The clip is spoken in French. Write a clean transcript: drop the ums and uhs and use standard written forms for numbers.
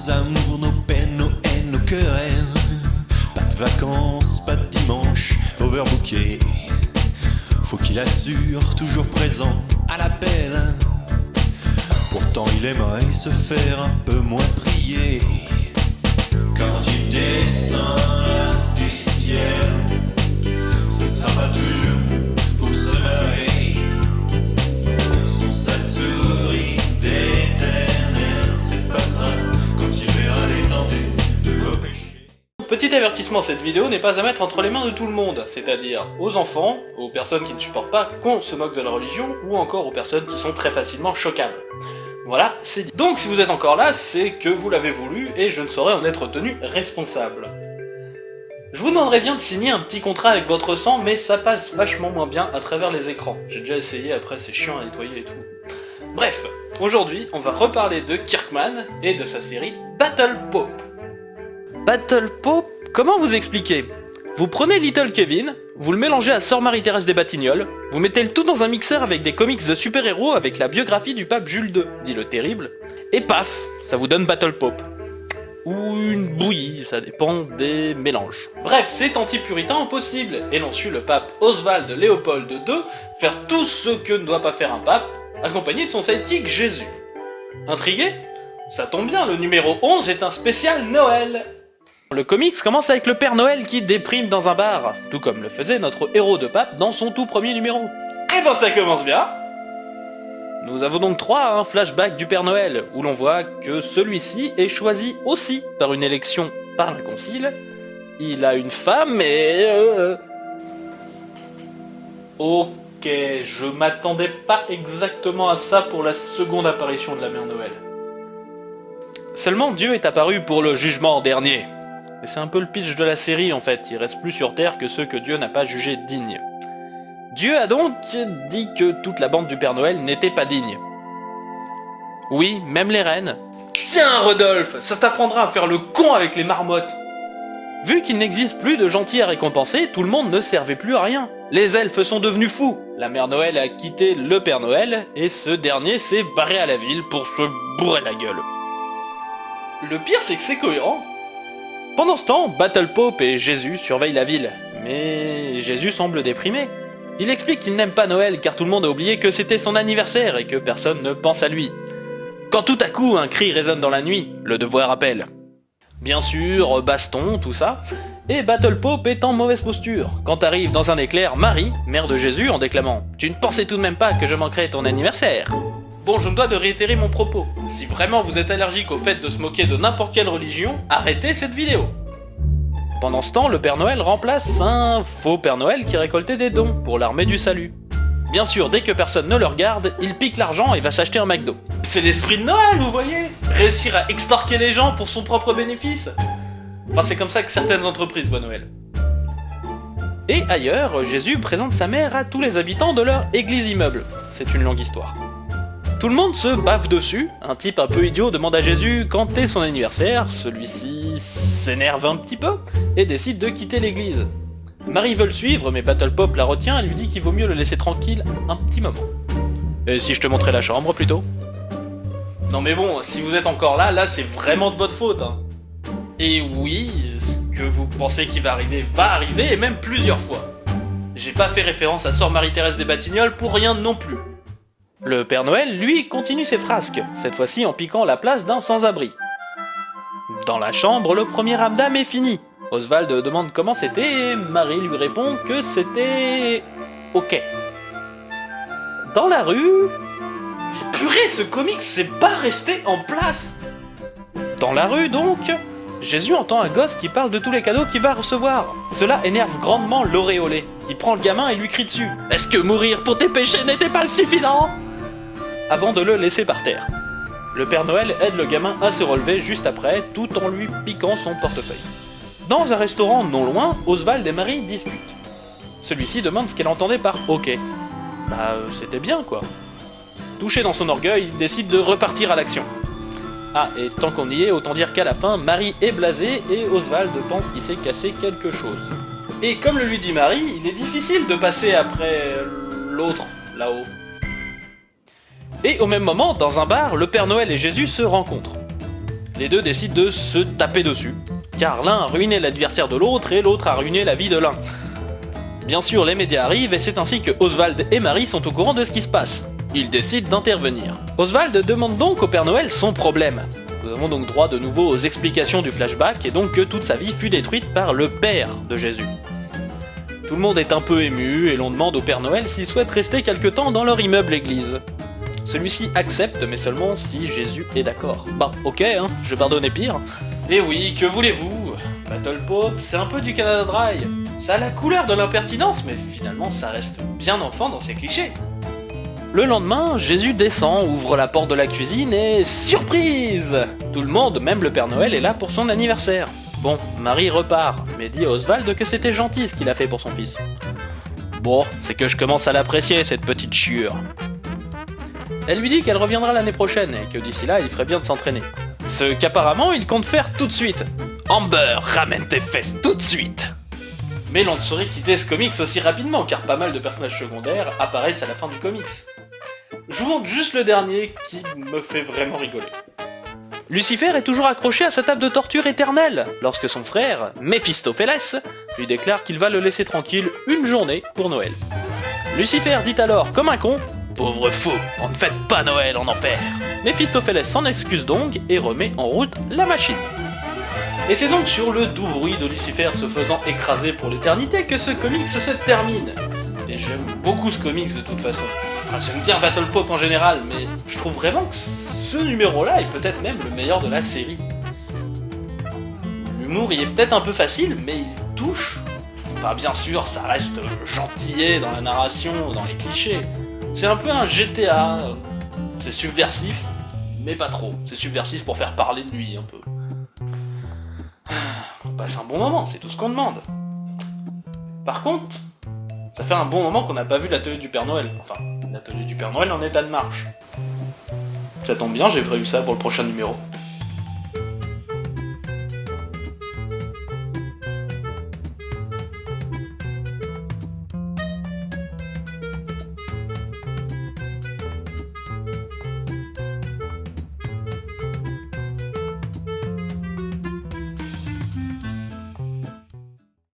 nos amours, nos peines, nos haines, nos querelles. Pas de vacances, pas de dimanche, overbooké. Faut qu'il assure, toujours présent à l'appel. Pourtant il aimerait se faire un peu moins prier. Quand il descend là du ciel, ce sera pas toujours pour se marrer. Son sale sourire d'éternel s'effacera quand il verra l'étendue de vos péchés. Petit avertissement, cette vidéo n'est pas à mettre entre les mains de tout le monde, c'est-à-dire aux enfants, aux personnes qui ne supportent pas qu'on se moque de la religion, ou encore aux personnes qui sont très facilement choquables. Voilà, c'est dit. Donc si vous êtes encore là, c'est que vous l'avez voulu, et je ne saurais en être tenu responsable. Je vous demanderais bien de signer un petit contrat avec votre sang, mais ça passe vachement moins bien à travers les écrans. J'ai déjà essayé, après c'est chiant à nettoyer et tout. Bref, aujourd'hui, on va reparler de Kirkman et de sa série Battle Pope. Battle Pope, comment vous expliquer? Vous prenez Little Kevin, vous le mélangez à Sœur Marie-Thérèse des Batignolles, vous mettez le tout dans un mixeur avec des comics de super-héros avec la biographie du pape Jules II, dit le terrible, et paf, ça vous donne Battle Pope. Ou une bouillie, ça dépend des mélanges. Bref, c'est anti-puritain au possible, et l'on suit le pape Oswald Léopold II faire tout ce que ne doit pas faire un pape, accompagné de son sidekick Jésus. Intrigué? Ça tombe bien, le numéro 11 est un spécial Noël. Le comics commence avec le Père Noël qui déprime dans un bar, tout comme le faisait notre héros de pape dans son tout premier numéro. Et ben ça commence bien. Nous avons donc droit à un flashback du Père Noël, où l'on voit que celui-ci est choisi aussi par une élection par un concile. Il a une femme et... Ok, je m'attendais pas exactement à ça pour la seconde apparition de la Mère Noël. Seulement Dieu est apparu pour le jugement dernier. Et c'est un peu le pitch de la série en fait, il reste plus sur Terre que ceux que Dieu n'a pas jugés dignes. Dieu a donc dit que toute la bande du Père Noël n'était pas digne. Oui, même les reines. Tiens Rodolphe, ça t'apprendra à faire le con avec les marmottes. Vu qu'il n'existe plus de gentils à récompenser, tout le monde ne servait plus à rien. Les elfes sont devenus fous, la Mère Noël a quitté le Père Noël, et ce dernier s'est barré à la ville pour se bourrer la gueule. Le pire c'est que c'est cohérent. Pendant ce temps, Battle Pope et Jésus surveillent la ville, mais Jésus semble déprimé. Il explique qu'il n'aime pas Noël car tout le monde a oublié que c'était son anniversaire et que personne ne pense à lui. Quand tout à coup un cri résonne dans la nuit, le devoir appelle. Bien sûr, baston, tout ça, et Battle Pope est en mauvaise posture, quand arrive dans un éclair Marie, mère de Jésus, en déclamant « Tu ne pensais tout de même pas que je manquerais ton anniversaire ?» Bon, je me dois de réitérer mon propos. Si vraiment vous êtes allergique au fait de se moquer de n'importe quelle religion, arrêtez cette vidéo. Pendant ce temps, le Père Noël remplace un faux Père Noël qui récoltait des dons pour l'armée du salut. Bien sûr, dès que personne ne le regarde, il pique l'argent et va s'acheter un McDo. C'est l'esprit de Noël, vous voyez? Réussir à extorquer les gens pour son propre bénéfice. Enfin, c'est comme ça que certaines entreprises voient Noël. Et ailleurs, Jésus présente sa mère à tous les habitants de leur église-immeuble. C'est une longue histoire. Tout le monde se baffe dessus, un type un peu idiot demande à Jésus quand est son anniversaire, celui-ci s'énerve un petit peu et décide de quitter l'église. Marie veut le suivre mais Battle Pope la retient et lui dit qu'il vaut mieux le laisser tranquille un petit moment. Et si je te montrais la chambre plutôt? Non mais bon, si vous êtes encore là c'est vraiment de votre faute. Hein. Et oui, ce que vous pensez qu'il va arriver et même plusieurs fois. J'ai pas fait référence à Sœur Marie-Thérèse des Batignolles pour rien non plus. Le Père Noël, lui, continue ses frasques, cette fois-ci en piquant la place d'un sans-abri. Dans la chambre, le premier ramdam est fini. Oswald demande comment c'était et Marie lui répond que c'était... ok. Dans la rue... Purée, ce comics c'est pas resté en place. Dans la rue donc, Jésus entend un gosse qui parle de tous les cadeaux qu'il va recevoir. Cela énerve grandement l'auréolé, qui prend le gamin et lui crie dessus. « Est-ce que mourir pour tes péchés n'était pas suffisant ?» Avant de le laisser par terre. Le Père Noël aide le gamin à se relever juste après, tout en lui piquant son portefeuille. Dans un restaurant non loin, Oswald et Marie discutent. Celui-ci demande ce qu'elle entendait par « ok ». Bah, c'était bien quoi. Touché dans son orgueil, il décide de repartir à l'action. Ah, et tant qu'on y est, autant dire qu'à la fin, Marie est blasée et Oswald pense qu'il s'est cassé quelque chose. Et comme le lui dit Marie, il est difficile de passer après l'autre, là-haut. Et au même moment, dans un bar, le Père Noël et Jésus se rencontrent. Les deux décident de se taper dessus, car l'un a ruiné l'adversaire de l'autre et l'autre a ruiné la vie de l'un. Bien sûr, les médias arrivent et c'est ainsi que Oswald et Marie sont au courant de ce qui se passe. Ils décident d'intervenir. Oswald demande donc au Père Noël son problème. Nous avons donc droit de nouveau aux explications du flashback et donc que toute sa vie fut détruite par le père de Jésus. Tout le monde est un peu ému et l'on demande au Père Noël s'il souhaite rester quelque temps dans leur immeuble église. Celui-ci accepte, mais seulement si Jésus est d'accord. Bah ok, hein, je pardonnais pire. Et oui, que voulez-vous? Battle Pope, c'est un peu du Canada Dry. Ça a la couleur de l'impertinence, mais finalement ça reste bien enfant dans ses clichés. Le lendemain, Jésus descend, ouvre la porte de la cuisine et... surprise! Tout le monde, même le Père Noël, est là pour son anniversaire. Bon, Marie repart, mais dit à Oswald que c'était gentil ce qu'il a fait pour son fils. Bon, c'est que je commence à l'apprécier, cette petite chiure. Elle lui dit qu'elle reviendra l'année prochaine et que d'ici là, il ferait bien de s'entraîner. Ce qu'apparemment, il compte faire tout de suite. Amber, ramène tes fesses tout de suite! Mais l'on ne saurait quitter ce comics aussi rapidement, car pas mal de personnages secondaires apparaissent à la fin du comics. Je vous montre juste le dernier qui me fait vraiment rigoler. Lucifer est toujours accroché à sa table de torture éternelle, lorsque son frère, Méphistophélès, lui déclare qu'il va le laisser tranquille une journée pour Noël. Lucifer dit alors, comme un con, « Pauvre fou, on ne fête pas Noël en enfer !» Méphistophélès s'en excuse donc et remet en route la machine. Et c'est donc sur le doux bruit de Lucifer se faisant écraser pour l'éternité que ce comics se termine. Et j'aime beaucoup ce comics de toute façon. Enfin, j'aime bien Battle Pop en général, mais je trouve vraiment que ce numéro-là est peut-être même le meilleur de la série. L'humour il est peut-être un peu facile, mais il touche. Enfin, bien sûr, ça reste gentillet dans la narration, dans les clichés. C'est un peu un GTA. C'est subversif, mais pas trop. C'est subversif pour faire parler de lui un peu. On passe un bon moment, c'est tout ce qu'on demande. Par contre, ça fait un bon moment qu'on n'a pas vu l'atelier du Père Noël. Enfin, l'atelier du Père Noël en état de marche. Ça tombe bien, j'ai prévu ça pour le prochain numéro.